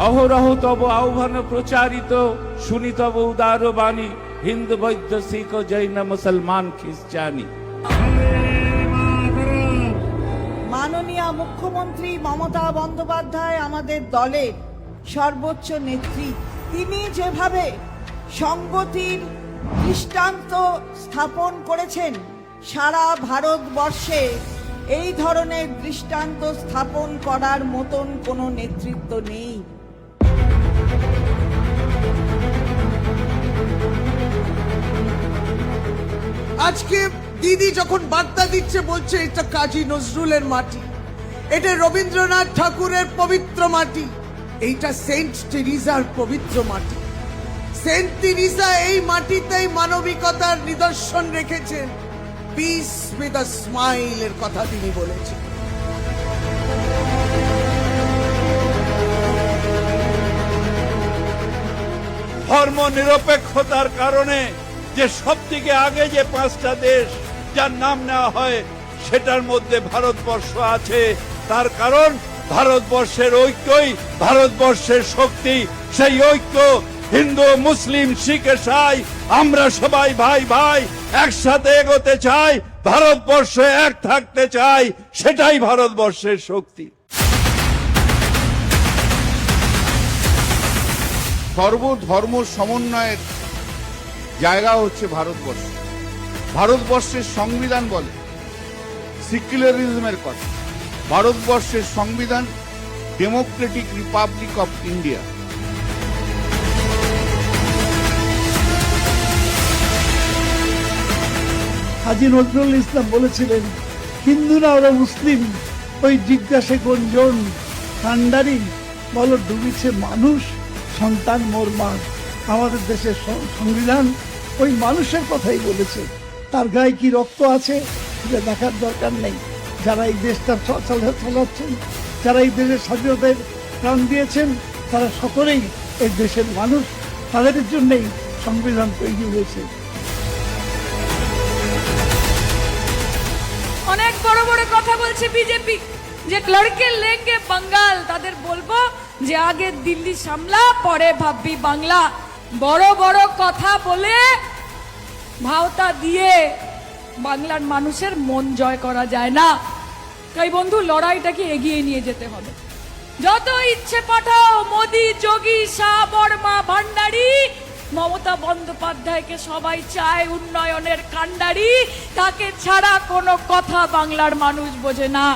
অহরহ তব আহ্বান প্রচারিত, শুনি তব উদার বাণী, হিন্দু বৌদ্ধ শিখ জৈন মুসলমান খ্রিস্টানি। মাননীয় মুখ্যমন্ত্রী মমতা বন্দ্যোপাধ্যায় আমাদের দলের সর্বোচ্চ নেত্রী। তিনি যেভাবে সংগতির দৃষ্টান্ত স্থাপন করেছেন, সারা ভারতবর্ষে এই ধরনের দৃষ্টান্ত স্থাপন করার মতন কোনো নেতৃত্ব নেই। আজকে দিদি যখন বার্তা দিচ্ছে, বলছে এটা কাজী নজরুলের মাটি, এটা রবীন্দ্রনাথ ঠাকুরের পবিত্র মাটি, এইটা সেন্ট টেরিজার পবিত্র মাটি। সেন্ট টেরিজা এই মাটিতেই মানবিকতার নিদর্শন রেখেছেন। পিস উইথ আ স্মাইল এর কথা তিনি বলেছেন। ধর্ম নিরপেক্ষতার কারণে যে সব থেকে আগে যে পাঁচটা দেশ যার নাম নেওয়া হয়, সেটার মধ্যে ভারতবর্ষ আছে। তার কারণ ভারতবর্ষের ঐক্যই ভারতবর্ষের শক্তি। সেই ঐক্য হিন্দু মুসলিম শিখ ইসাই আমরা সবাই ভাই ভাই, একসাথে এগোতে চাই, ভারতবর্ষে এক থাকতে চাই, সেটাই ভারতবর্ষের শক্তি। সর্বধর্ম সমন্বয়ের জায়গা হচ্ছে ভারতবর্ষ। ভারতবর্ষের সংবিধান বলে সেকুলারিজমের কথা। ভারতবর্ষের সংবিধান Democratic Republic of India. Kazi Nazrul Islam বলেছিলেন, হিন্দু না ওরা মুসলিম, ওই জিজ্ঞাসে কোনজন, কান্ডারি বলো ডুবিছে মানুষ, সন্তান মোর মা। আমাদের দেশের সংবিধান ওই মানুষের কথাই বলেছে। তার গায়ে কি রক্ত আছে সেটা দেখার দরকার নেই। যারা এই দেশটা চালাচ্ছেন, যারা এই দেশের স্বাধীনতায় প্রাণ দিয়েছেন, তারা সকলেই এই দেশের মানুষ। তাদের জন্যই সংবিধান তৈরি হয়েছে। অনেক বড় বড় কথা বলছে বিজেপি, যে লড়কে লেঙ্গে বাঙ্গাল। তাদের বলবো যে আগে দিল্লি সামলা, পরে ভাববি বাংলা। বড় বড় কথা বলে ভাওতা দিয়ে বাংলার মানুষের মন জয় করা যায় না। তাই বন্ধু, লড়াইটাকে এগিয়ে নিয়ে যেতে হবে। যত ইচ্ছে পাঠাও মোদি, যোগী, শাহ, বর্মা, ভান্ডারী, মমতা বন্দ্যোপাধ্যায়কে সবাই চায় উন্নয়নের কান্ডারি। তাকে ছাড়া কোনো কথা বাংলার মানুষ বোঝে না।